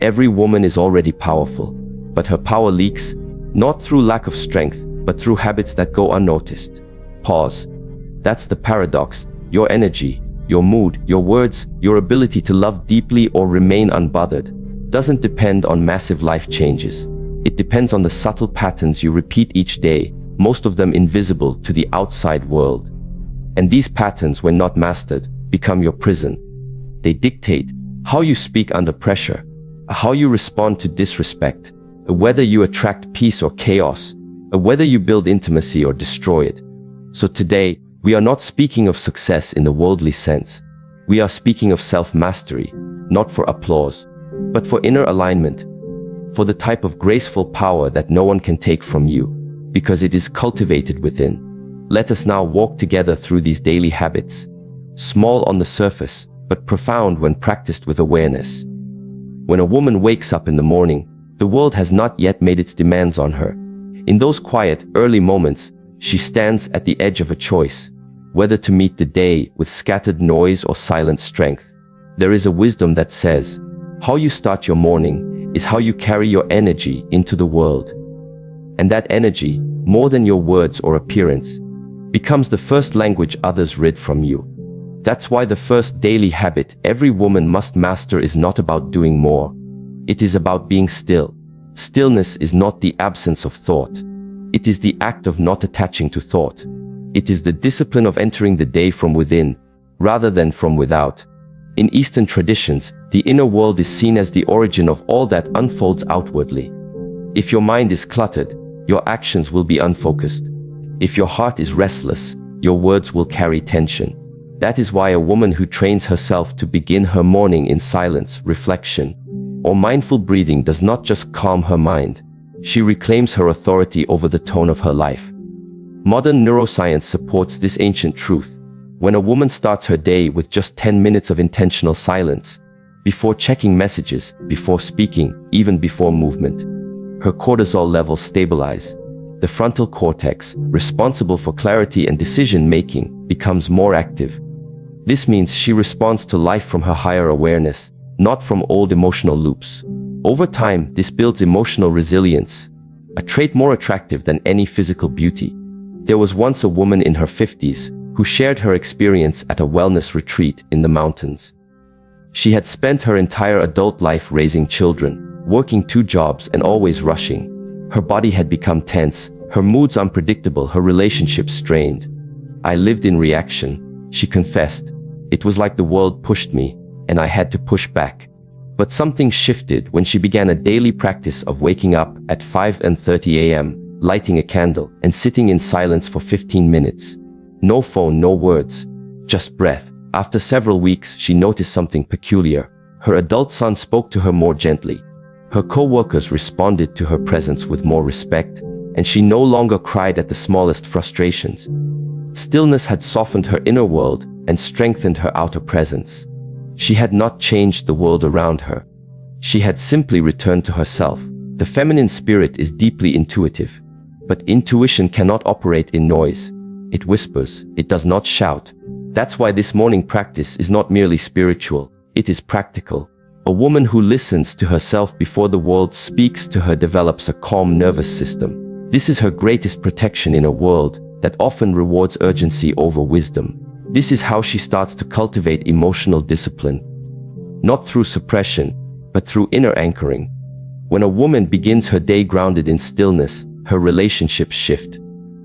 Every woman is already powerful, but her power leaks, not through lack of strength, but through habits that go unnoticed. Pause. That's the paradox. Your energy, your mood, your words, your ability to love deeply or remain unbothered doesn't depend on massive life changes. It depends on the subtle patterns you repeat each day, most of them invisible to the outside world. And these patterns, when not mastered, become your prison. They dictate how you speak under pressure, how you respond to disrespect, whether you attract peace or chaos, whether you build intimacy or destroy it. So today, we are not speaking of success in the worldly sense. We are speaking of self-mastery, not for applause, but for inner alignment, for the type of graceful power that no one can take from you, because it is cultivated within. Let us now walk together through these daily habits, small on the surface, but profound when practiced with awareness. When a woman wakes up in the morning, the world has not yet made its demands on her. In those quiet, early moments, she stands at the edge of a choice, whether to meet the day with scattered noise or silent strength. There is a wisdom that says, how you start your morning is how you carry your energy into the world. And that energy, more than your words or appearance, becomes the first language others read from you. That's why the first daily habit every woman must master is not about doing more. It is about being still. Stillness is not the absence of thought. It is the act of not attaching to thought. It is the discipline of entering the day from within, rather than from without. In Eastern traditions, the inner world is seen as the origin of all that unfolds outwardly. If your mind is cluttered, your actions will be unfocused. If your heart is restless, your words will carry tension. That is why a woman who trains herself to begin her morning in silence, reflection, or mindful breathing does not just calm her mind. She reclaims her authority over the tone of her life. Modern neuroscience supports this ancient truth. When a woman starts her day with just 10 minutes of intentional silence, before checking messages, before speaking, even before movement, her cortisol levels stabilize. The frontal cortex, responsible for clarity and decision-making, becomes more active. This means she responds to life from her higher awareness, not from old emotional loops. Over time, this builds emotional resilience, a trait more attractive than any physical beauty. There was once a woman in her 50s who shared her experience at a wellness retreat in the mountains. She had spent her entire adult life raising children, working 2 jobs and always rushing. Her body had become tense, her moods unpredictable, her relationships strained. I lived in reaction, she confessed. It was like the world pushed me, and I had to push back. But something shifted when she began a daily practice of waking up at 5:30 a.m., lighting a candle, and sitting in silence for 15 minutes. No phone, no words, just breath. After several weeks, she noticed something peculiar. Her adult son spoke to her more gently. Her co-workers responded to her presence with more respect, and she no longer cried at the smallest frustrations. Stillness had softened her inner world and strengthened her outer presence. She had not changed the world around her. She had simply returned to herself. The feminine spirit is deeply intuitive, but intuition cannot operate in noise. It whispers, it does not shout. That's why this morning practice is not merely spiritual, it is practical. A woman who listens to herself before the world speaks to her develops a calm nervous system. This is her greatest protection in a world that often rewards urgency over wisdom. This is how she starts to cultivate emotional discipline. Not through suppression, but through inner anchoring. When a woman begins her day grounded in stillness, her relationships shift.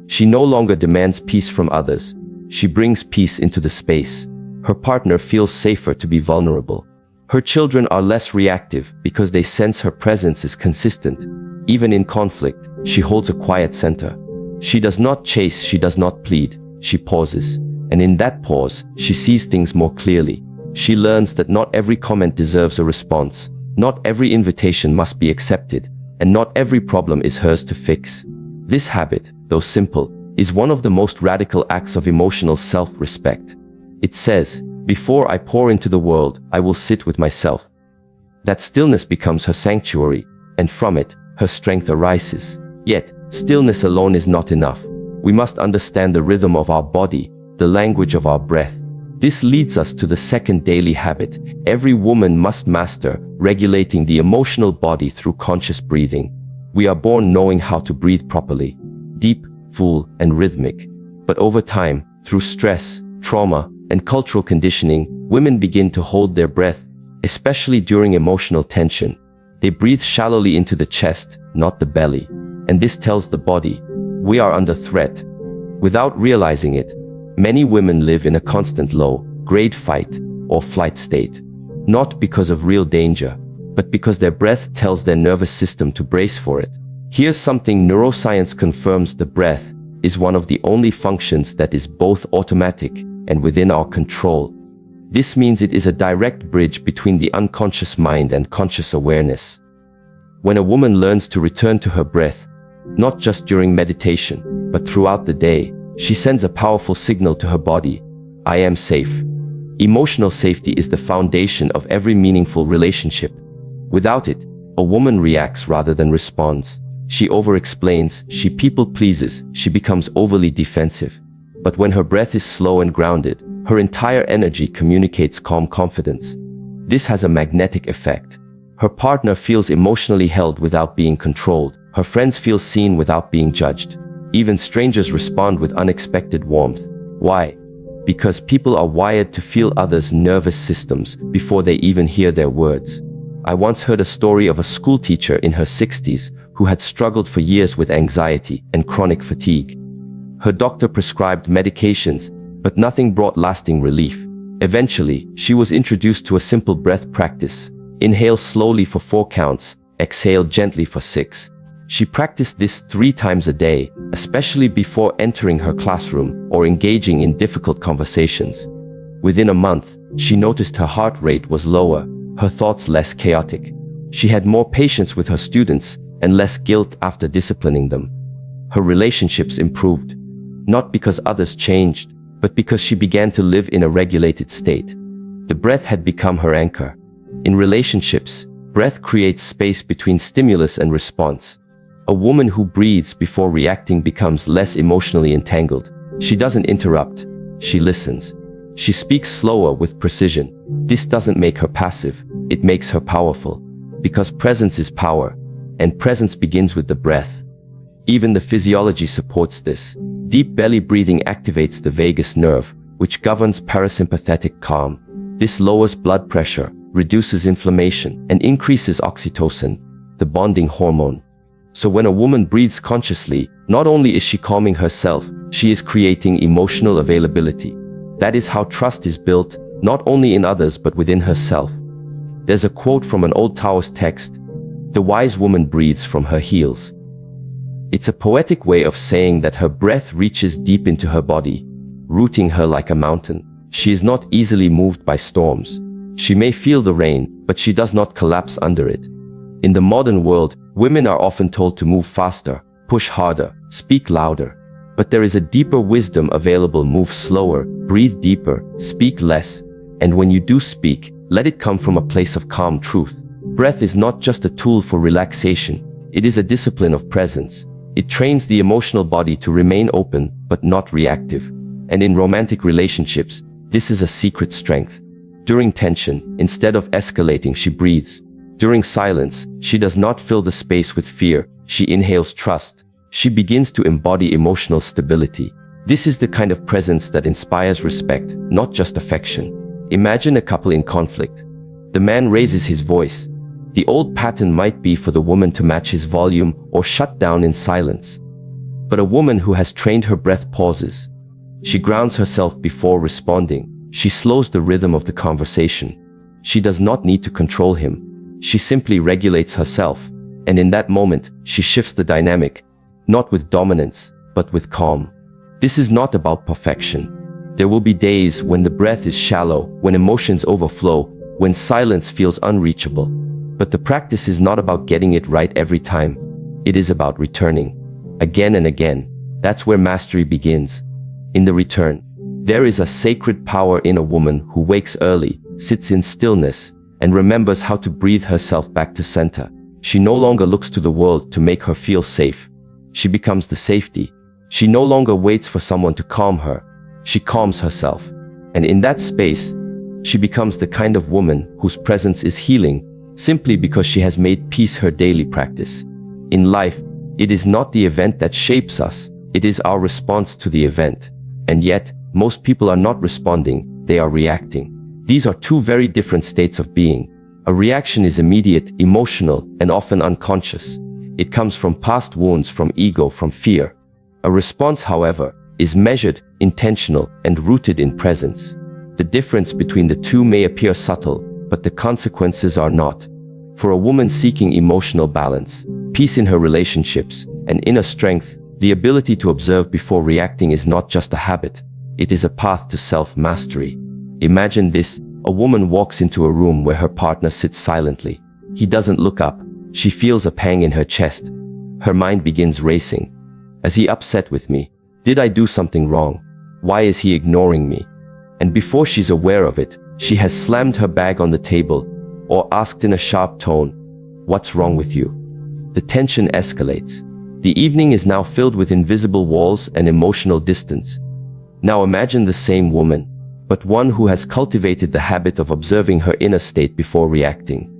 She no longer demands peace from others. She brings peace into the space. Her partner feels safer to be vulnerable. Her children are less reactive because they sense her presence is consistent. Even in conflict, she holds a quiet center. She does not chase, she does not plead, she pauses. And in that pause, she sees things more clearly. She learns that not every comment deserves a response. Not every invitation must be accepted, and not every problem is hers to fix. This habit, though simple, is one of the most radical acts of emotional self-respect. It says, before I pour into the world, I will sit with myself. That stillness becomes her sanctuary, and from it, her strength arises. Yet, stillness alone is not enough. We must understand the rhythm of our body, the language of our breath, This leads us to the second daily habit every woman must master: regulating the emotional body through conscious breathing. We are born knowing how to breathe properly, deep, full, and rhythmic. But over time, through stress, trauma, and cultural conditioning, women begin to hold their breath, especially during emotional tension. They breathe shallowly into the chest, not the belly. And this tells the body, we are under threat. Without realizing it, many women live in a constant low-grade fight or flight state. Not because of real danger, but because their breath tells their nervous system to brace for it. Here's something neuroscience confirms: the breath is one of the only functions that is both automatic and within our control. This means it is a direct bridge between the unconscious mind and conscious awareness. When a woman learns to return to her breath, not just during meditation, but throughout the day, she sends a powerful signal to her body: I am safe. Emotional safety is the foundation of every meaningful relationship. Without it, a woman reacts rather than responds. She over-explains, she people-pleases, she becomes overly defensive. But when her breath is slow and grounded, her entire energy communicates calm confidence. This has a magnetic effect. Her partner feels emotionally held without being controlled. Her friends feel seen without being judged. Even strangers respond with unexpected warmth. Why? Because people are wired to feel others' nervous systems before they even hear their words. I once heard a story of a schoolteacher in her 60s who had struggled for years with anxiety and chronic fatigue. Her doctor prescribed medications, but nothing brought lasting relief. Eventually, she was introduced to a simple breath practice: inhale slowly for 4 counts, exhale gently for 6. She practiced this 3 times a day, especially before entering her classroom or engaging in difficult conversations. Within a month, she noticed her heart rate was lower, her thoughts less chaotic. She had more patience with her students and less guilt after disciplining them. Her relationships improved, not because others changed, but because she began to live in a regulated state. The breath had become her anchor. In relationships, breath creates space between stimulus and response. A woman who breathes before reacting becomes less emotionally entangled. She doesn't interrupt, she listens. She speaks slower with precision. This doesn't make her passive, it makes her powerful. Because presence is power, and presence begins with the breath. Even the physiology supports this. Deep belly breathing activates the vagus nerve, which governs parasympathetic calm. This lowers blood pressure, reduces inflammation, and increases oxytocin, the bonding hormone. So when a woman breathes consciously, not only is she calming herself, she is creating emotional availability. That is how trust is built, not only in others but within herself. There's a quote from an old Taoist text: "The wise woman breathes from her heels." It's a poetic way of saying that her breath reaches deep into her body, rooting her like a mountain. She is not easily moved by storms. She may feel the rain, but she does not collapse under it. In the modern world, women are often told to move faster, push harder, speak louder. But there is a deeper wisdom available: move slower, breathe deeper, speak less. And when you do speak, let it come from a place of calm truth. Breath is not just a tool for relaxation, it is a discipline of presence. It trains the emotional body to remain open, but not reactive. And in romantic relationships, this is a secret strength. During tension, instead of escalating, she breathes. During silence, she does not fill the space with fear, she inhales trust. She begins to embody emotional stability. This is the kind of presence that inspires respect, not just affection. Imagine a couple in conflict. The man raises his voice. The old pattern might be for the woman to match his volume or shut down in silence. But a woman who has trained her breath pauses. She grounds herself before responding. She slows the rhythm of the conversation. She does not need to control him. She simply regulates herself. And in that moment, she shifts the dynamic, not with dominance, but with calm. This is not about perfection. There will be days when the breath is shallow, when emotions overflow, when silence feels unreachable. But the practice is not about getting it right every time. It is about returning. Again and again. That's where mastery begins. In the return, there is a sacred power in a woman who wakes early, sits in stillness, and remembers how to breathe herself back to center. She no longer looks to the world to make her feel safe. She becomes the safety. She no longer waits for someone to calm her. She calms herself. And in that space, she becomes the kind of woman whose presence is healing, simply because she has made peace her daily practice. In life, it is not the event that shapes us, it is our response to the event. And yet, most people are not responding, they are reacting. These are two very different states of being. A reaction is immediate, emotional, and often unconscious. It comes from past wounds, from ego, from fear. A response, however, is measured, intentional, and rooted in presence. The difference between the two may appear subtle, but the consequences are not. For a woman seeking emotional balance, peace in her relationships, and inner strength, the ability to observe before reacting is not just a habit. It is a path to self-mastery. Imagine this: a woman walks into a room where her partner sits silently. He doesn't look up. She feels a pang in her chest. Her mind begins racing. Is he upset with me? Did I do something wrong? Why is he ignoring me? And before she's aware of it, she has slammed her bag on the table, or asked in a sharp tone, "What's wrong with you?" The tension escalates. The evening is now filled with invisible walls and emotional distance. Now imagine the same woman, but one who has cultivated the habit of observing her inner state before reacting.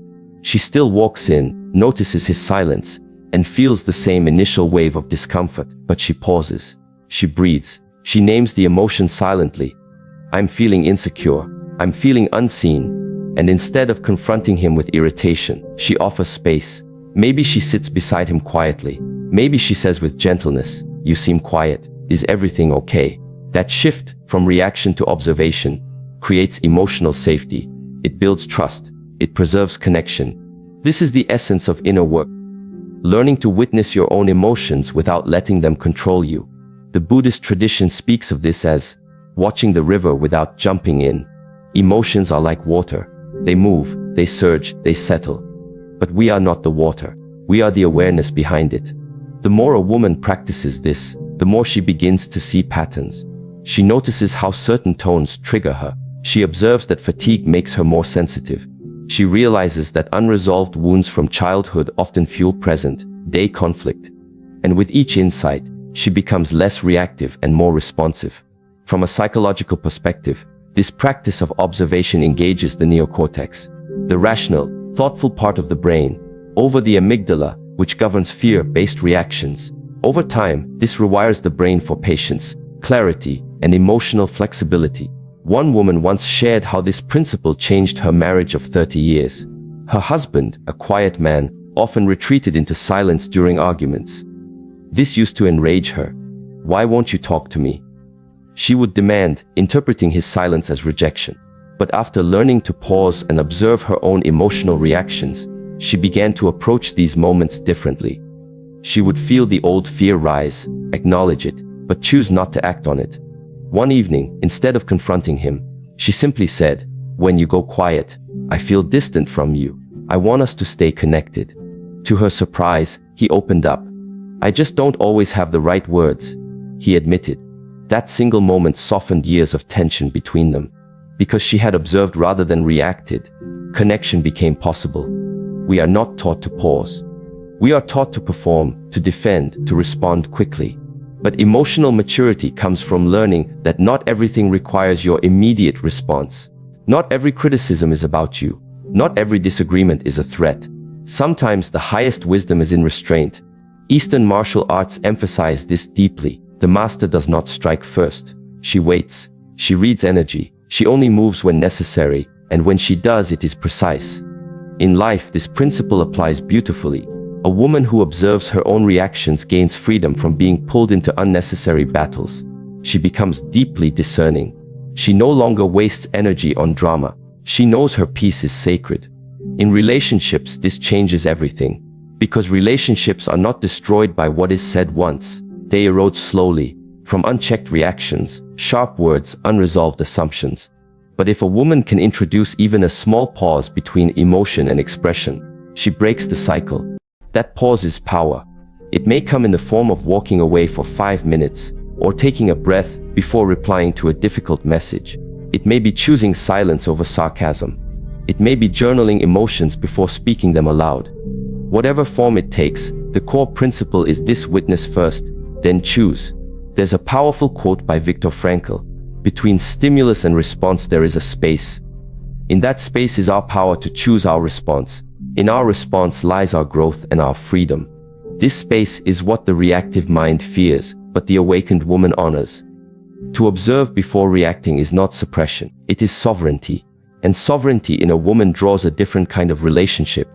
She still walks in, notices his silence, and feels the same initial wave of discomfort, but she pauses. She breathes. She names the emotion silently. "I'm feeling insecure. I'm feeling unseen." And instead of confronting him with irritation, she offers space. Maybe she sits beside him quietly. Maybe she says with gentleness, "You seem quiet. Is everything okay?" That shift from reaction to observation creates emotional safety. It builds trust. It preserves connection. This is the essence of inner work. Learning to witness your own emotions without letting them control you. The Buddhist tradition speaks of this as watching the river without jumping in. Emotions are like water. They move, they surge, they settle. But we are not the water. We are the awareness behind it. The more a woman practices this, the more she begins to see patterns. She notices how certain tones trigger her. She observes that fatigue makes her more sensitive. She realizes that unresolved wounds from childhood often fuel present-day conflict. And with each insight, she becomes less reactive and more responsive. From a psychological perspective, this practice of observation engages the neocortex, the rational, thoughtful part of the brain, over the amygdala, which governs fear-based reactions. Over time, this rewires the brain for patience, clarity, and emotional flexibility. One woman once shared how this principle changed her marriage of 30 years. Her husband, a quiet man, often retreated into silence during arguments. This used to enrage her. "Why won't you talk to me?" she would demand, interpreting his silence as rejection. But after learning to pause and observe her own emotional reactions, she began to approach these moments differently. She would feel the old fear rise, acknowledge it, but choose not to act on it. One evening, instead of confronting him, she simply said, "When you go quiet, I feel distant from you. I want us to stay connected." To her surprise, he opened up. "I just don't always have the right words," he admitted. That single moment softened years of tension between them. Because she had observed rather than reacted, connection became possible. We are not taught to pause. We are taught to perform, to defend, to respond quickly. But emotional maturity comes from learning that not everything requires your immediate response. Not every criticism is about you. Not every disagreement is a threat. Sometimes the highest wisdom is in restraint. Eastern martial arts emphasize this deeply. The master does not strike first. She waits. She reads energy. She only moves when necessary, and when she does, it is precise. In life, this principle applies beautifully. A woman who observes her own reactions gains freedom from being pulled into unnecessary battles. She becomes deeply discerning. She no longer wastes energy on drama. She knows her peace is sacred. In relationships, this changes everything. Because relationships are not destroyed by what is said once. They erode slowly, from unchecked reactions, sharp words, unresolved assumptions. But if a woman can introduce even a small pause between emotion and expression, she breaks the cycle. That pause is power. It may come in the form of walking away for 5 minutes, or taking a breath before replying to a difficult message. It may be choosing silence over sarcasm. It may be journaling emotions before speaking them aloud. Whatever form it takes, the core principle is this: witness first, then choose. There's a powerful quote by Viktor Frankl: Between stimulus and response there is a space. In that space is our power to choose our response. In our response lies our growth and our freedom. This space is what the reactive mind fears, but the awakened woman honors. To observe before reacting is not suppression, it is sovereignty. And sovereignty in a woman draws a different kind of relationship.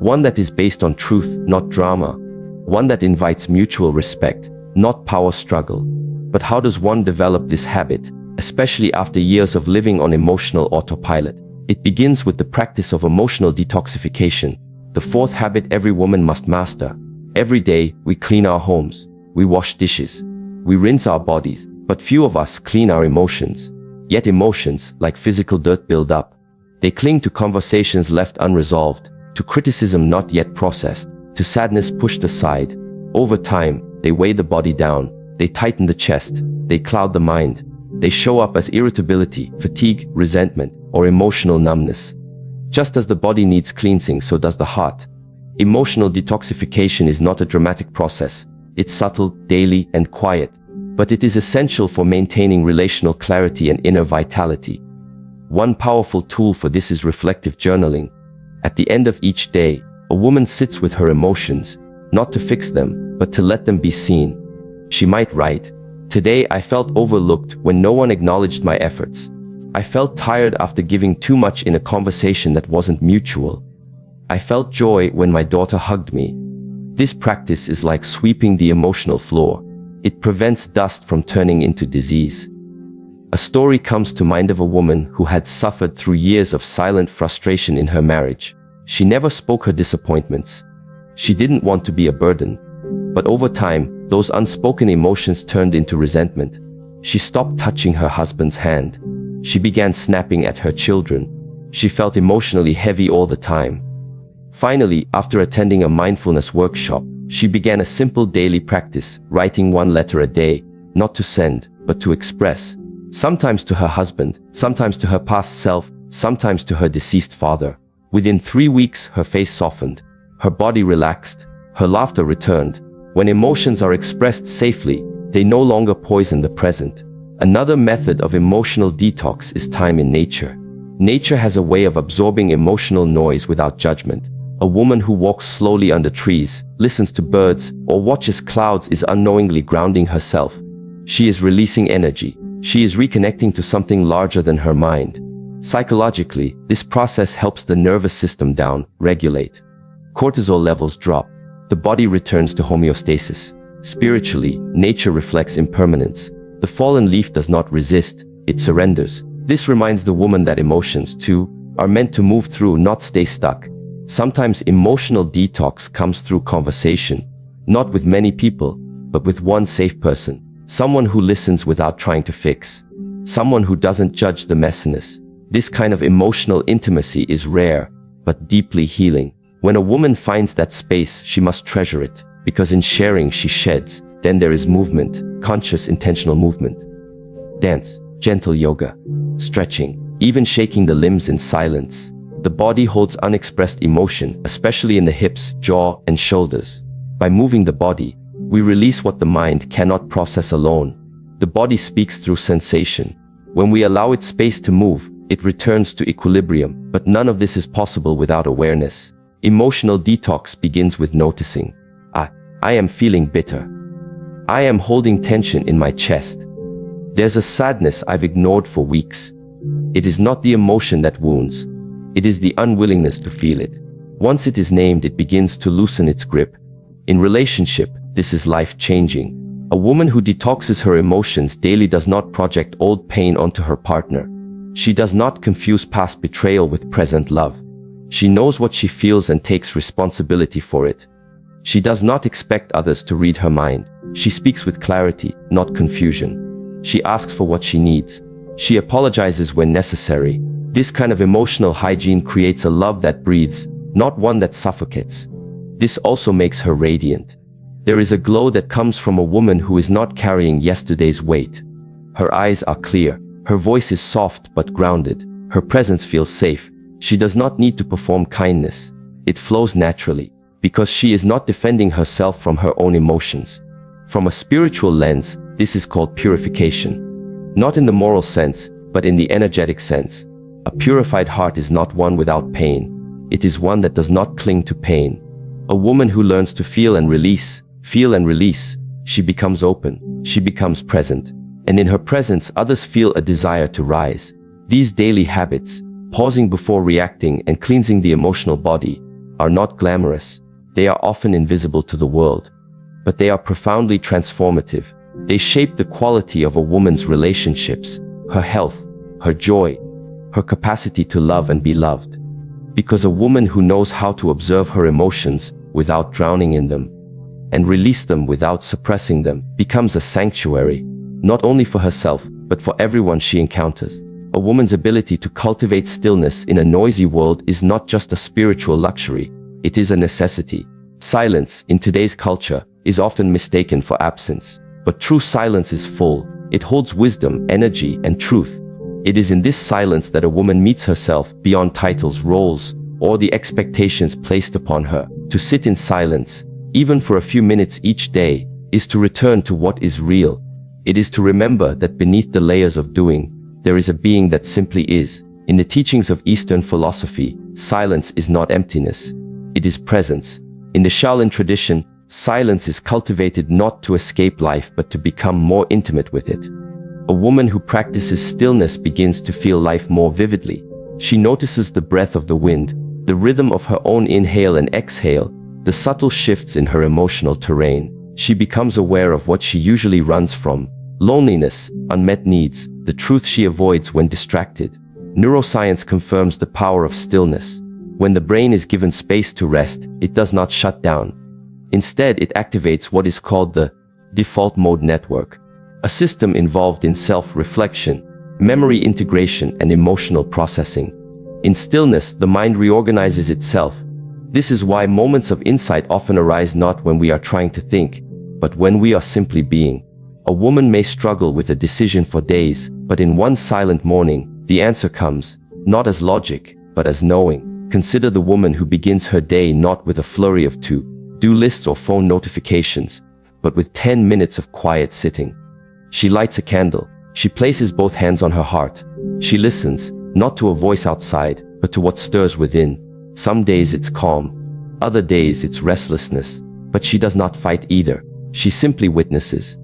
One that is based on truth, not drama. One that invites mutual respect, not power struggle. But how does one develop this habit, especially after years of living on emotional autopilot? It begins with the practice of emotional detoxification, the fourth habit every woman must master. Every day, we clean our homes, we wash dishes, we rinse our bodies, but few of us clean our emotions. Yet emotions, like physical dirt, build up. They cling to conversations left unresolved, to criticism not yet processed, to sadness pushed aside. Over time, they weigh the body down, they tighten the chest, they cloud the mind. They show up as irritability, fatigue, resentment, or emotional numbness. Just as the body needs cleansing, so does the heart. Emotional detoxification is not a dramatic process. It's subtle, daily, and quiet. But it is essential for maintaining relational clarity and inner vitality. One powerful tool for this is reflective journaling. At the end of each day, a woman sits with her emotions, not to fix them, but to let them be seen. She might write, "Today I felt overlooked when no one acknowledged my efforts. I felt tired after giving too much in a conversation that wasn't mutual. I felt joy when my daughter hugged me." This practice is like sweeping the emotional floor. It prevents dust from turning into disease. A story comes to mind of a woman who had suffered through years of silent frustration in her marriage. She never spoke her disappointments. She didn't want to be a burden. But over time, those unspoken emotions turned into resentment. She stopped touching her husband's hand. She began snapping at her children. She felt emotionally heavy all the time. Finally, after attending a mindfulness workshop, she began a simple daily practice, writing one letter a day, not to send, but to express. Sometimes to her husband, sometimes to her past self, sometimes to her deceased father. Within 3 weeks, her face softened, her body relaxed, her laughter returned. When emotions are expressed safely, they no longer poison the present. Another method of emotional detox is time in nature. Nature has a way of absorbing emotional noise without judgment. A woman who walks slowly under trees, listens to birds, or watches clouds is unknowingly grounding herself. She is releasing energy. She is reconnecting to something larger than her mind. Psychologically, this process helps the nervous system regulate. Cortisol levels drop. The body returns to homeostasis. Spiritually, nature reflects impermanence. The fallen leaf does not resist, it surrenders. This reminds the woman that emotions, too, are meant to move through, not stay stuck. Sometimes emotional detox comes through conversation, not with many people, but with one safe person. Someone who listens without trying to fix. Someone who doesn't judge the messiness. This kind of emotional intimacy is rare, but deeply healing. When a woman finds that space, she must treasure it, because in sharing she sheds. Then there is movement, conscious, intentional movement. Dance, gentle yoga, stretching, even shaking the limbs in silence. The body holds unexpressed emotion, especially in the hips, jaw, and shoulders. By moving the body, we release what the mind cannot process alone. The body speaks through sensation. When we allow it space to move, it returns to equilibrium, but none of this is possible without awareness. Emotional detox begins with noticing. I am feeling bitter. I am holding tension in my chest. There's a sadness I've ignored for weeks. It is not the emotion that wounds. It is the unwillingness to feel it. Once it is named, it begins to loosen its grip. In relationship, this is life-changing. A woman who detoxes her emotions daily does not project old pain onto her partner. She does not confuse past betrayal with present love. She knows what she feels and takes responsibility for it. She does not expect others to read her mind. She speaks with clarity, not confusion. She asks for what she needs. She apologizes when necessary. This kind of emotional hygiene creates a love that breathes, not one that suffocates. This also makes her radiant. There is a glow that comes from a woman who is not carrying yesterday's weight. Her eyes are clear. Her voice is soft but grounded. Her presence feels safe. She does not need to perform kindness. It flows naturally, because she is not defending herself from her own emotions. From a spiritual lens, this is called purification. Not in the moral sense, but in the energetic sense. A purified heart is not one without pain. It is one that does not cling to pain. A woman who learns to feel and release, she becomes open, she becomes present. And in her presence, others feel a desire to rise. These daily habits, pausing before reacting and cleansing the emotional body, are not glamorous. They are often invisible to the world. But they are profoundly transformative. They shape the quality of a woman's relationships, her health, her joy, her capacity to love and be loved. Because a woman who knows how to observe her emotions without drowning in them, and release them without suppressing them, becomes a sanctuary, not only for herself, but for everyone she encounters. A woman's ability to cultivate stillness in a noisy world is not just a spiritual luxury, it is a necessity. Silence, in today's culture, is often mistaken for absence. But true silence is full. It holds wisdom, energy, and truth. It is in this silence that a woman meets herself beyond titles, roles, or the expectations placed upon her. To sit in silence, even for a few minutes each day, is to return to what is real. It is to remember that beneath the layers of doing, there is a being that simply is. In the teachings of Eastern philosophy, silence is not emptiness. It is presence. In the Shaolin tradition, silence is cultivated not to escape life but to become more intimate with it. A woman who practices stillness begins to feel life more vividly. She notices the breath of the wind, the rhythm of her own inhale and exhale, the subtle shifts in her emotional terrain. She becomes aware of what she usually runs from: loneliness, unmet needs, the truth she avoids when distracted. Neuroscience confirms the power of stillness. When the brain is given space to rest, it does not shut down. Instead, it activates what is called the default mode network, a system involved in self-reflection, memory integration, and emotional processing. In stillness, the mind reorganizes itself. This is why moments of insight often arise not when we are trying to think, but when we are simply being. A woman may struggle with a decision for days, but in one silent morning, the answer comes, not as logic, but as knowing. Consider the woman who begins her day not with a flurry of to-do lists or phone notifications, but with 10 minutes of quiet sitting. She lights a candle. She places both hands on her heart. She listens, not to a voice outside, but to what stirs within. Some days it's calm, other days it's restlessness, but she does not fight either. She simply witnesses.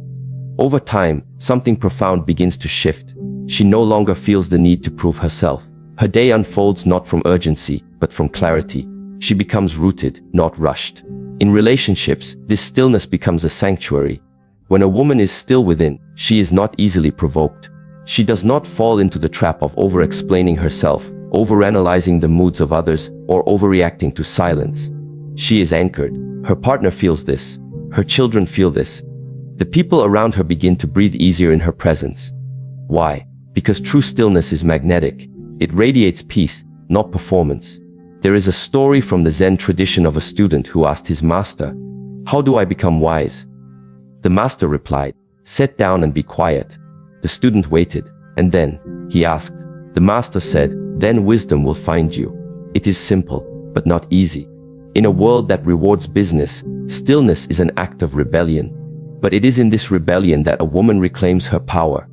Over time, something profound begins to shift. She no longer feels the need to prove herself. Her day unfolds not from urgency, but from clarity. She becomes rooted, not rushed. In relationships, this stillness becomes a sanctuary. When a woman is still within, she is not easily provoked. She does not fall into the trap of over-explaining herself, overanalyzing the moods of others, or overreacting to silence. She is anchored. Her partner feels this. Her children feel this. The people around her begin to breathe easier in her presence. Why? Because true stillness is magnetic. It radiates peace, not performance. There is a story from the Zen tradition of a student who asked his master, "How do I become wise?" The master replied, "Sit down and be quiet." The student waited, and then he asked. The master said, "Then wisdom will find you." It is simple, but not easy. In a world that rewards business, stillness is an act of rebellion. But it is in this rebellion that a woman reclaims her power.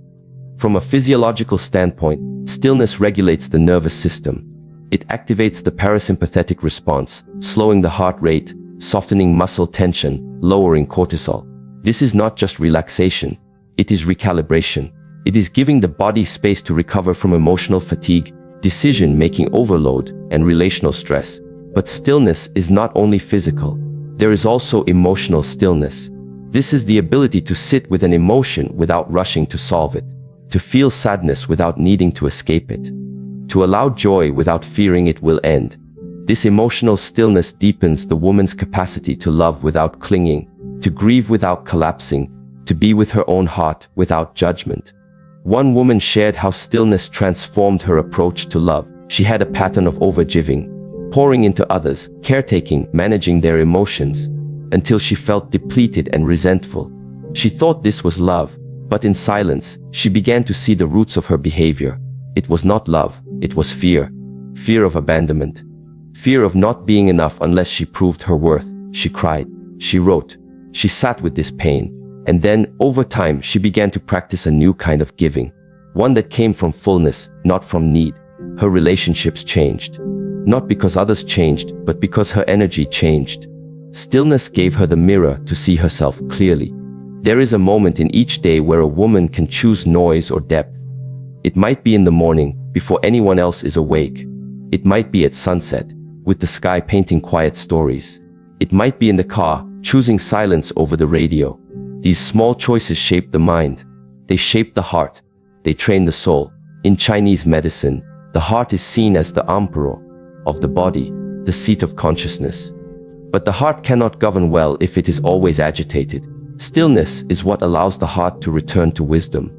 From a physiological standpoint, stillness regulates the nervous system. It activates the parasympathetic response, slowing the heart rate, softening muscle tension, lowering cortisol. This is not just relaxation. It is recalibration. It is giving the body space to recover from emotional fatigue, decision-making overload, and relational stress. But stillness is not only physical. There is also emotional stillness. This is the ability to sit with an emotion without rushing to solve it, to feel sadness without needing to escape it, to allow joy without fearing it will end. This emotional stillness deepens the woman's capacity to love without clinging, to grieve without collapsing, to be with her own heart without judgment. One woman shared how stillness transformed her approach to love. She had a pattern of overgiving, pouring into others, caretaking, managing their emotions, until she felt depleted and resentful. She thought this was love, but in silence, she began to see the roots of her behavior. It was not love, it was fear. Fear of abandonment. Fear of not being enough unless she proved her worth. She cried. She wrote. She sat with this pain. And then, over time, she began to practice a new kind of giving. one that came from fullness, not from need. Her relationships changed. Not because others changed, but because her energy changed. Stillness gave her the mirror to see herself clearly. There is a moment in each day where a woman can choose noise or depth. It might be in the morning, before anyone else is awake. It might be at sunset, with the sky painting quiet stories. It might be in the car, choosing silence over the radio. These small choices shape the mind. They shape the heart. They train the soul. In Chinese medicine, the heart is seen as the emperor of the body, the seat of consciousness. But the heart cannot govern well if it is always agitated. Stillness is what allows the heart to return to wisdom.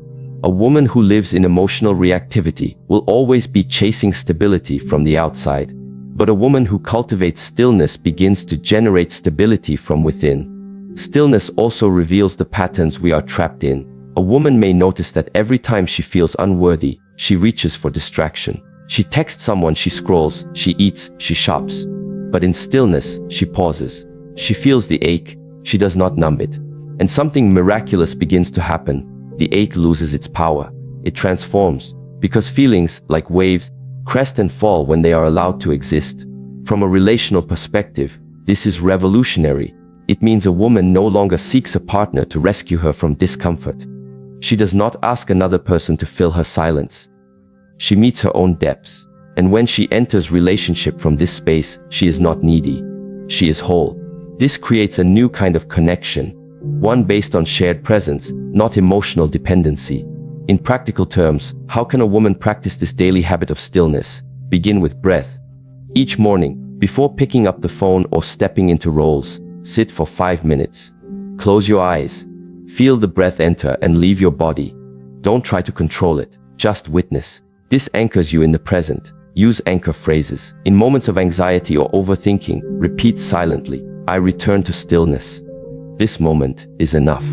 A woman who lives in emotional reactivity will always be chasing stability from the outside. But a woman who cultivates stillness begins to generate stability from within. Stillness also reveals the patterns we are trapped in. A woman may notice that every time she feels unworthy, she reaches for distraction. She texts someone, she scrolls, she eats, she shops. But in stillness, she pauses. She feels the ache, she does not numb it. And something miraculous begins to happen. The ache loses its power. It transforms, because feelings, like waves, crest and fall when they are allowed to exist. From a relational perspective, this is revolutionary. It means a woman no longer seeks a partner to rescue her from discomfort. She does not ask another person to fill her silence. She meets her own depths. And when she enters relationship from this space, she is not needy. She is whole. This creates a new kind of connection, one based on shared presence, not emotional dependency. In practical terms, how can a woman practice this daily habit of stillness? Begin with breath. Each morning, before picking up the phone or stepping into roles, sit for 5 minutes. Close your eyes. Feel the breath enter and leave your body. Don't try to control it, just witness. This anchors you in the present. Use anchor phrases. In moments of anxiety or overthinking, repeat silently, I return to stillness. This moment is enough.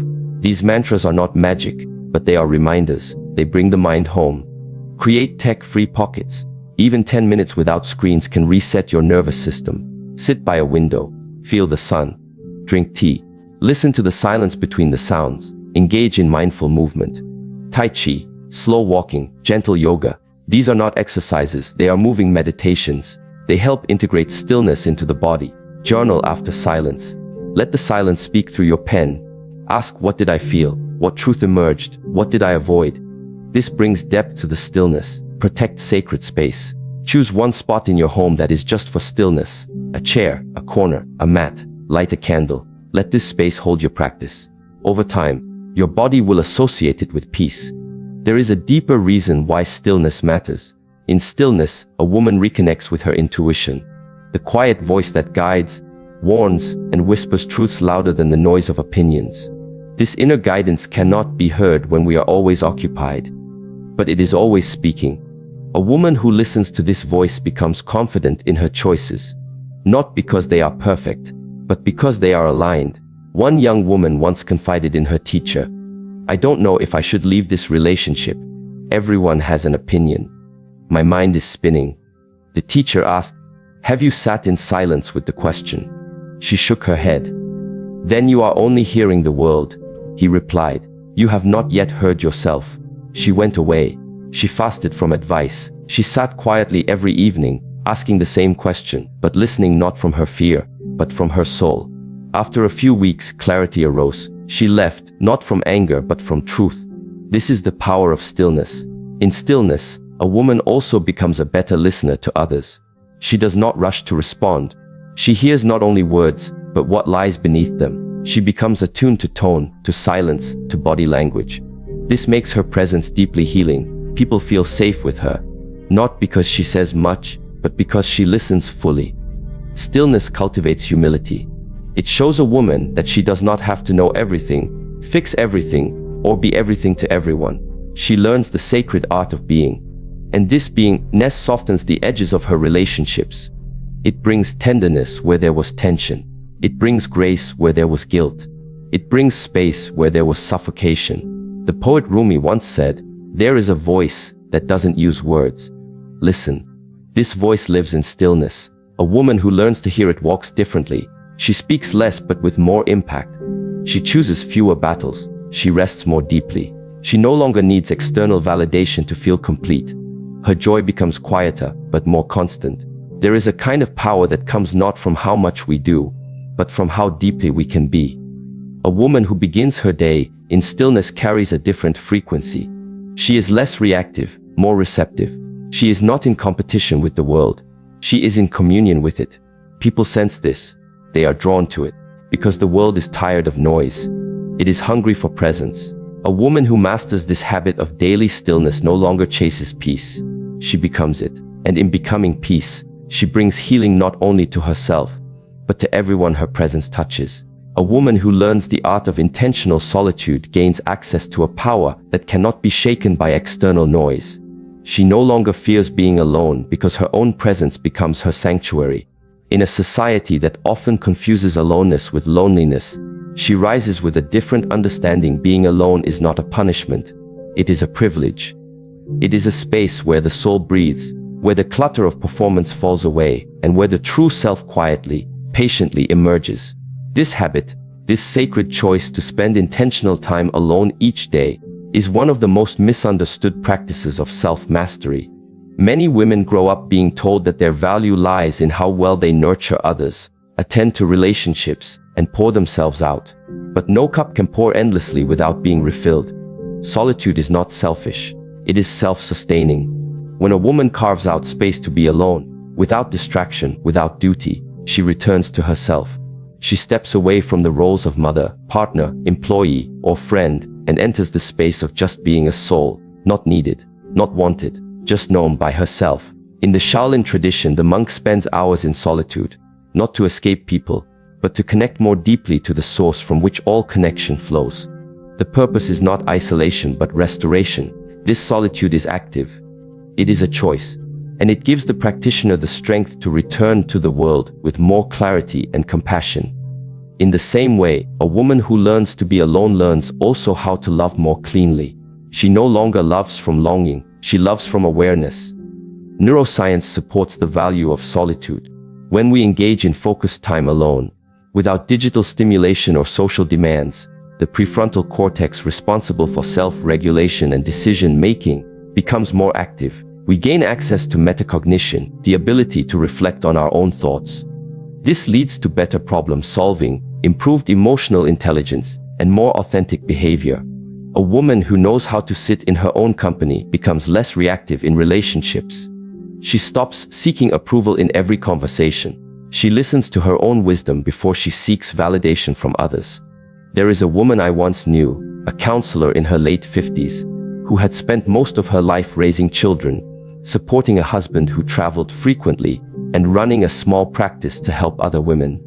These mantras are not magic, but they are reminders. They bring the mind home. Create tech-free pockets. Even 10 minutes without screens can reset your nervous system. Sit by a window. Feel the sun. Drink tea. Listen to the silence between the sounds. Engage in mindful movement. Tai Chi, slow walking, gentle yoga. These are not exercises, they are moving meditations. They help integrate stillness into the body. Journal after silence. Let the silence speak through your pen. Ask, what did I feel? What truth emerged? What did I avoid? This brings depth to the stillness. Protect sacred space. Choose one spot in your home that is just for stillness. A chair, a corner, a mat. Light a candle. Let this space hold your practice. Over time, your body will associate it with peace. There is a deeper reason why stillness matters. In stillness, a woman reconnects with her intuition. The quiet voice that guides, warns, and whispers truths louder than the noise of opinions. This inner guidance cannot be heard when we are always occupied. But it is always speaking. A woman who listens to this voice becomes confident in her choices. Not because they are perfect, but because they are aligned. One young woman once confided in her teacher, I don't know if I should leave this relationship. Everyone has an opinion. My mind is spinning. The teacher asked, have you sat in silence with the question? She shook her head. Then you are only hearing the world. He replied, you have not yet heard yourself. She went away. She fasted from advice. She sat quietly every evening, asking the same question, but listening not from her fear, but from her soul. After a few weeks, clarity arose. She left, not from anger, but from truth. This is the power of stillness. In stillness, a woman also becomes a better listener to others. She does not rush to respond. She hears not only words, but what lies beneath them. She becomes attuned to tone, to silence, to body language. This makes her presence deeply healing. People feel safe with her, not because she says much, but because she listens fully. Stillness cultivates humility. It shows a woman that she does not have to know everything, fix everything, or be everything to everyone. She learns the sacred art of being. And this beingness softens the edges of her relationships. It brings tenderness where there was tension. It brings grace where there was guilt. It brings space where there was suffocation. The poet Rumi once said, there is a voice that doesn't use words. Listen. This voice lives in stillness. A woman who learns to hear it walks differently. She speaks less but with more impact. She chooses fewer battles. She rests more deeply. She no longer needs external validation to feel complete. Her joy becomes quieter, but more constant. There is a kind of power that comes not from how much we do, but from how deeply we can be. A woman who begins her day in stillness carries a different frequency. She is less reactive, more receptive. She is not in competition with the world. She is in communion with it. People sense this. They are drawn to it, because the world is tired of noise. It is hungry for presence. A woman who masters this habit of daily stillness no longer chases peace. She becomes it. And in becoming peace, she brings healing not only to herself, but to everyone her presence touches. A woman who learns the art of intentional solitude gains access to a power that cannot be shaken by external noise. She no longer fears being alone because her own presence becomes her sanctuary. In a society that often confuses aloneness with loneliness, she rises with a different understanding. Being alone is not a punishment. It is a privilege. It is a space where the soul breathes, where the clutter of performance falls away, and where the true self quietly, patiently emerges. This habit, this sacred choice to spend intentional time alone each day, is one of the most misunderstood practices of self-mastery. Many women grow up being told that their value lies in how well they nurture others, attend to relationships, and pour themselves out. But no cup can pour endlessly without being refilled. Solitude is not selfish. It is self-sustaining. When a woman carves out space to be alone, without distraction, without duty, she returns to herself. She steps away from the roles of mother, partner, employee, or friend, and enters the space of just being a soul, not needed, not wanted, just known by herself. In the Shaolin tradition, the monk spends hours in solitude, not to escape people, but to connect more deeply to the source from which all connection flows. The purpose is not isolation but restoration. This solitude is active. It is a choice, and it gives the practitioner the strength to return to the world with more clarity and compassion. In the same way, a woman who learns to be alone learns also how to love more cleanly. She no longer loves from longing, she loves from awareness. Neuroscience supports the value of solitude. When we engage in focused time alone, without digital stimulation or social demands, the prefrontal cortex responsible for self-regulation and decision-making becomes more active. We gain access to metacognition, the ability to reflect on our own thoughts. This leads to better problem-solving, improved emotional intelligence, and more authentic behavior. A woman who knows how to sit in her own company becomes less reactive in relationships. She stops seeking approval in every conversation. She listens to her own wisdom before she seeks validation from others. There is a woman I once knew, a counselor in her late 50s, who had spent most of her life raising children, supporting a husband who traveled frequently, and running a small practice to help other women.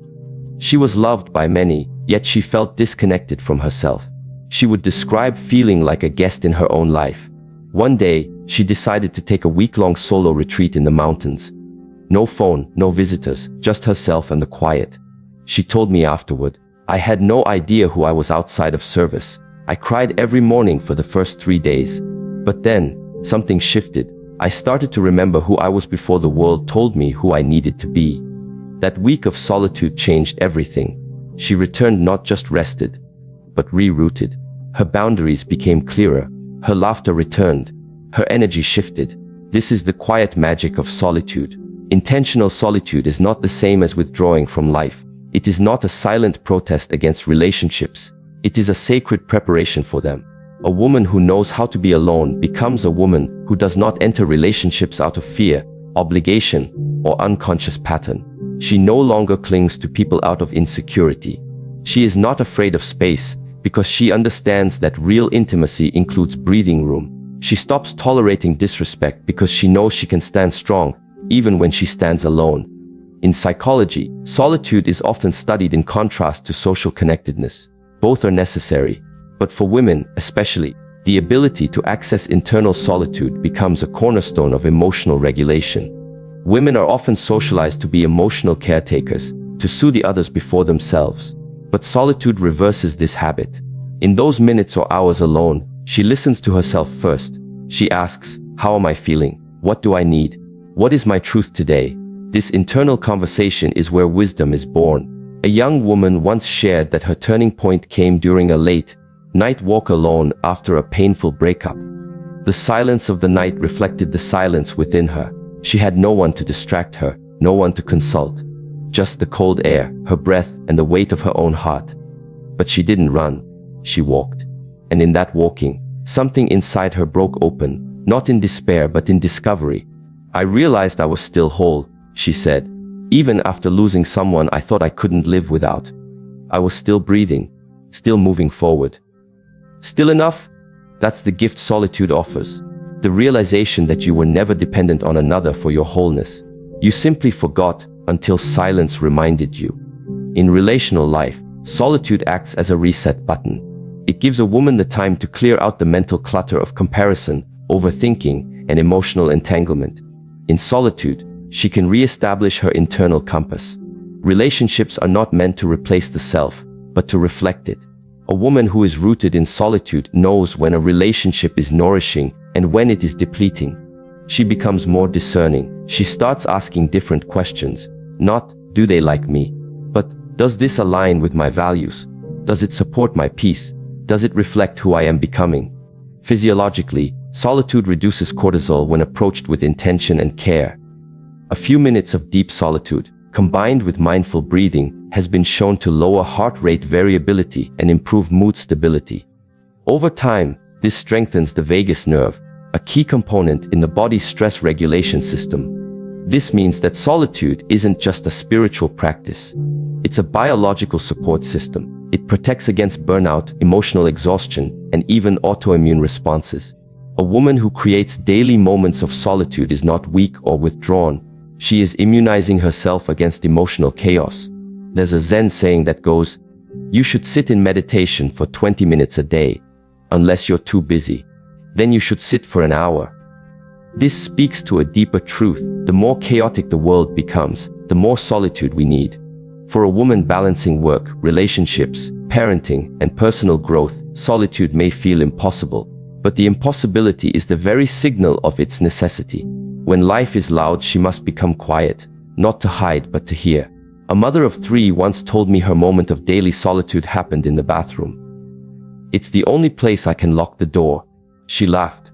She was loved by many, yet she felt disconnected from herself. She would describe feeling like a guest in her own life. One day, she decided to take a week-long solo retreat in the mountains. No phone, no visitors, just herself and the quiet. She told me afterward, "I had no idea who I was outside of service. I cried every morning for the first 3 days. But then, something shifted. I started to remember who I was before the world told me who I needed to be." That week of solitude changed everything. She returned not just rested, but rerouted. Her boundaries became clearer. Her laughter returned. Her energy shifted. This is the quiet magic of solitude. Intentional solitude is not the same as withdrawing from life. It is not a silent protest against relationships. It is a sacred preparation for them. A woman who knows how to be alone becomes a woman who does not enter relationships out of fear, obligation, or unconscious pattern. She no longer clings to people out of insecurity. She is not afraid of space because she understands that real intimacy includes breathing room. She stops tolerating disrespect because she knows she can stand strong, even when she stands alone. In psychology, solitude is often studied in contrast to social connectedness. Both are necessary, but for women, especially, the ability to access internal solitude becomes a cornerstone of emotional regulation. Women are often socialized to be emotional caretakers, to soothe the others before themselves. But solitude reverses this habit. In those minutes or hours alone, she listens to herself first. She asks, "How am I feeling? What do I need? What is my truth today?" This internal conversation is where wisdom is born. A young woman once shared that her turning point came during a late Night walk alone after a painful breakup. The silence of the night reflected the silence within her. She had no one to distract her, no one to consult. Just the cold air, her breath, and the weight of her own heart. But she didn't run. She walked. And in that walking, something inside her broke open, not in despair but in discovery. I realized I was still whole, she said. Even after losing someone I thought I couldn't live without. I was still breathing, still moving forward. Still enough? That's the gift solitude offers. The realization that you were never dependent on another for your wholeness. You simply forgot until silence reminded you. In relational life, solitude acts as a reset button. It gives a woman the time to clear out the mental clutter of comparison, overthinking, and emotional entanglement. In solitude, she can re-establish her internal compass. Relationships are not meant to replace the self, but to reflect it. A woman who is rooted in solitude knows when a relationship is nourishing and when it is depleting. She becomes more discerning. She starts asking different questions. Not, do they like me? But, does this align with my values? Does it support my peace? Does it reflect who I am becoming? Physiologically, solitude reduces cortisol when approached with intention and care. A few minutes of deep solitude, combined with mindful breathing, has been shown to lower heart rate variability and improve mood stability. Over time, this strengthens the vagus nerve, a key component in the body's stress regulation system. This means that solitude isn't just a spiritual practice. It's a biological support system. It protects against burnout, emotional exhaustion, and even autoimmune responses. A woman who creates daily moments of solitude is not weak or withdrawn. She is immunizing herself against emotional chaos. There's a Zen saying that goes, "You should sit in meditation for 20 minutes a day, unless you're too busy. Then you should sit for an hour." This speaks to a deeper truth. The more chaotic the world becomes, the more solitude we need. For a woman balancing work, relationships, parenting, and personal growth, solitude may feel impossible. But the impossibility is the very signal of its necessity. When life is loud, she must become quiet, not to hide but to hear. A mother of 3 once told me her moment of daily solitude happened in the bathroom. "It's the only place I can lock the door," she laughed.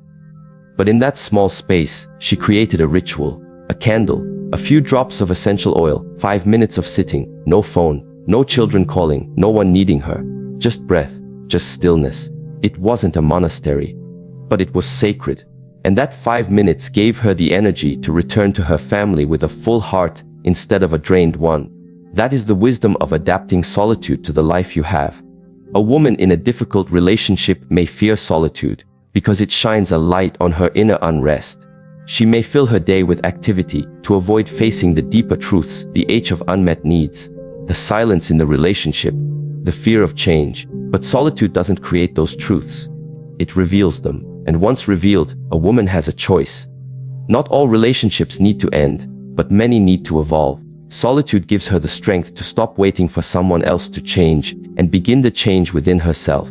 But in that small space, she created a ritual, a candle, a few drops of essential oil, 5 minutes of sitting, no phone, no children calling, no one needing her, just breath, just stillness. It wasn't a monastery, but it was sacred. And that 5 minutes gave her the energy to return to her family with a full heart instead of a drained one. That is the wisdom of adapting solitude to the life you have. A woman in a difficult relationship may fear solitude because it shines a light on her inner unrest. She may fill her day with activity to avoid facing the deeper truths, the ache of unmet needs, the silence in the relationship, the fear of change. But solitude doesn't create those truths. It reveals them. And once revealed, a woman has a choice. Not all relationships need to end, but many need to evolve. Solitude gives her the strength to stop waiting for someone else to change and begin the change within herself.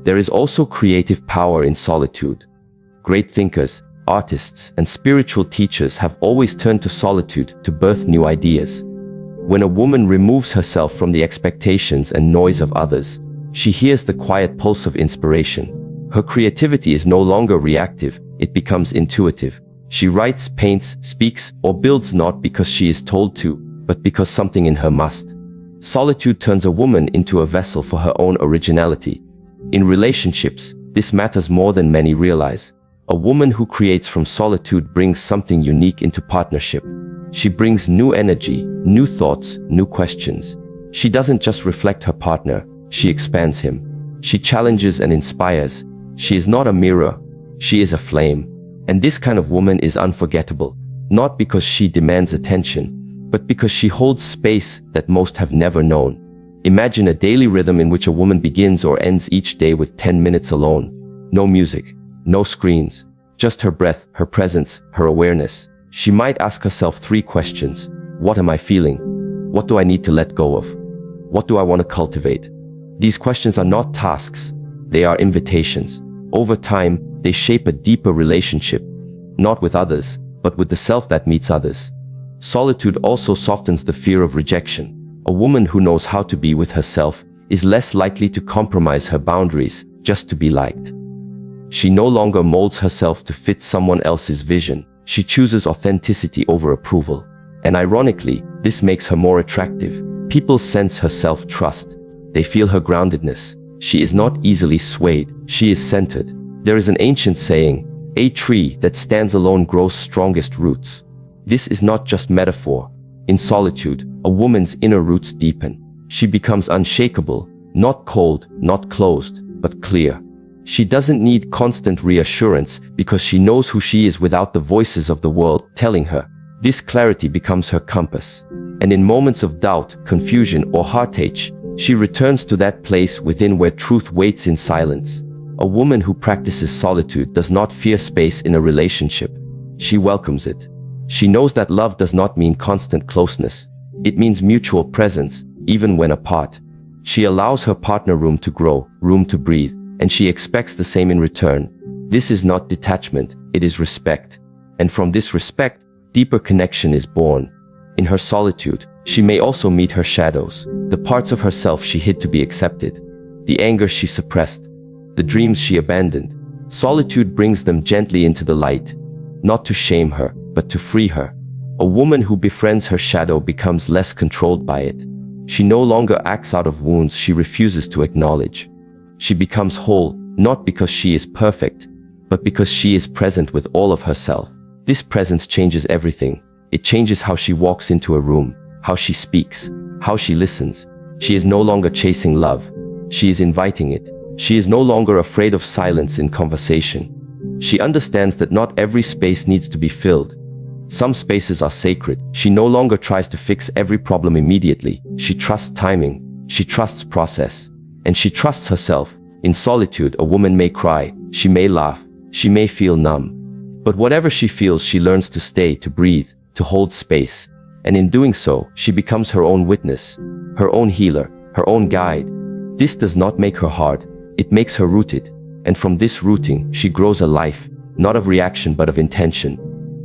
There is also creative power in solitude. Great thinkers, artists, and spiritual teachers have always turned to solitude to birth new ideas. When a woman removes herself from the expectations and noise of others, she hears the quiet pulse of inspiration. Her creativity is no longer reactive, it becomes intuitive. She writes, paints, speaks, or builds not because she is told to, but because something in her must. Solitude turns a woman into a vessel for her own originality. In relationships, this matters more than many realize. A woman who creates from solitude brings something unique into partnership. She brings new energy, new thoughts, new questions. She doesn't just reflect her partner, she expands him. She challenges and inspires. She is not a mirror, she is a flame. And this kind of woman is unforgettable, not because she demands attention, but because she holds space that most have never known. Imagine a daily rhythm in which a woman begins or ends each day with 10 minutes alone. No music, no screens, just her breath, her presence, her awareness. She might ask herself 3 questions. What am I feeling? What do I need to let go of? What do I want to cultivate? These questions are not tasks, they are invitations. Over time, they shape a deeper relationship, not with others, but with the self that meets others. Solitude also softens the fear of rejection. A woman who knows how to be with herself is less likely to compromise her boundaries. just to be liked. She no longer molds herself to fit someone else's vision. She chooses authenticity over approval. And ironically, this makes her more attractive. People sense her self-trust. They feel her groundedness. She is not easily swayed. She is centered. There is an ancient saying, "A tree that stands alone grows strongest roots." This is not just metaphor. In solitude, a woman's inner roots deepen. She becomes unshakable, not cold, not closed, but clear. She doesn't need constant reassurance because she knows who she is without the voices of the world telling her. This clarity becomes her compass. And in moments of doubt, confusion, or heartache, she returns to that place within where truth waits in silence. A woman who practices solitude does not fear space in a relationship. She welcomes it. She knows that love does not mean constant closeness. It means mutual presence, even when apart. She allows her partner room to grow, room to breathe, and she expects the same in return. This is not detachment, it is respect. And from this respect, deeper connection is born. In her solitude, she may also meet her shadows, the parts of herself she hid to be accepted, the anger she suppressed, the dreams she abandoned. Solitude brings them gently into the light, not to shame her, but to free her. A woman who befriends her shadow becomes less controlled by it. She no longer acts out of wounds she refuses to acknowledge. She becomes whole, not because she is perfect, but because she is present with all of herself. This presence changes everything. It changes how she walks into a room, how she speaks, how she listens. She is no longer chasing love. She is inviting it. She is no longer afraid of silence in conversation. She understands that not every space needs to be filled. Some spaces are sacred. She no longer tries to fix every problem immediately. She trusts timing. She trusts process. And she trusts herself. In solitude, a woman may cry. She may laugh. She may feel numb. But whatever she feels, she learns to stay, to breathe, to hold space. And in doing so, she becomes her own witness, her own healer, her own guide. This does not make her hard. It makes her rooted. And from this rooting, she grows a life, not of reaction but of intention.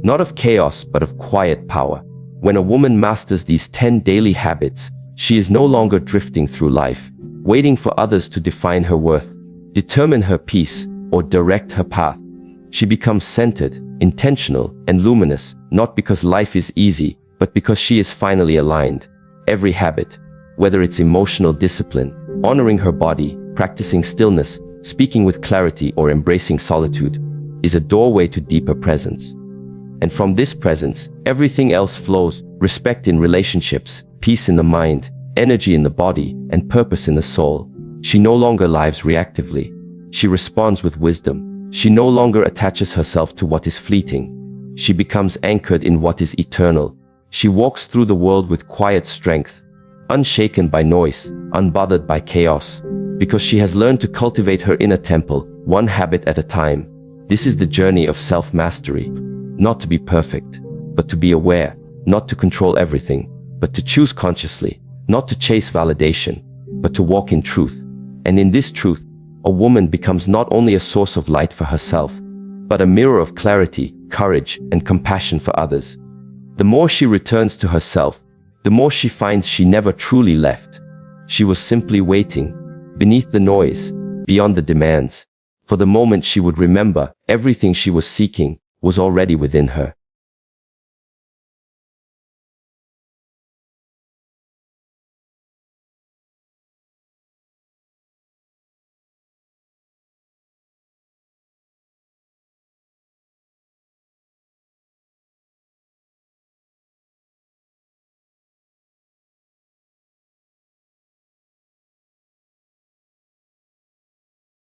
Not of chaos, but of quiet power. When a woman masters these 10 daily habits, she is no longer drifting through life, waiting for others to define her worth, determine her peace, or direct her path. She becomes centered, intentional, and luminous, not because life is easy, but because she is finally aligned. Every habit, whether it's emotional discipline, honoring her body, practicing stillness, speaking with clarity, or embracing solitude, is a doorway to deeper presence. And from this presence, everything else flows: respect in relationships, peace in the mind, energy in the body, and purpose in the soul. She no longer lives reactively. She responds with wisdom. She no longer attaches herself to what is fleeting. She becomes anchored in what is eternal. She walks through the world with quiet strength, unshaken by noise, unbothered by chaos, because she has learned to cultivate her inner temple, one habit at a time. This is the journey of self-mastery. Not to be perfect, but to be aware, not to control everything, but to choose consciously, not to chase validation, but to walk in truth. And in this truth, a woman becomes not only a source of light for herself, but a mirror of clarity, courage, and compassion for others. The more she returns to herself, the more she finds she never truly left. She was simply waiting, beneath the noise, beyond the demands. For the moment she would remember, everything she was seeking was already within her.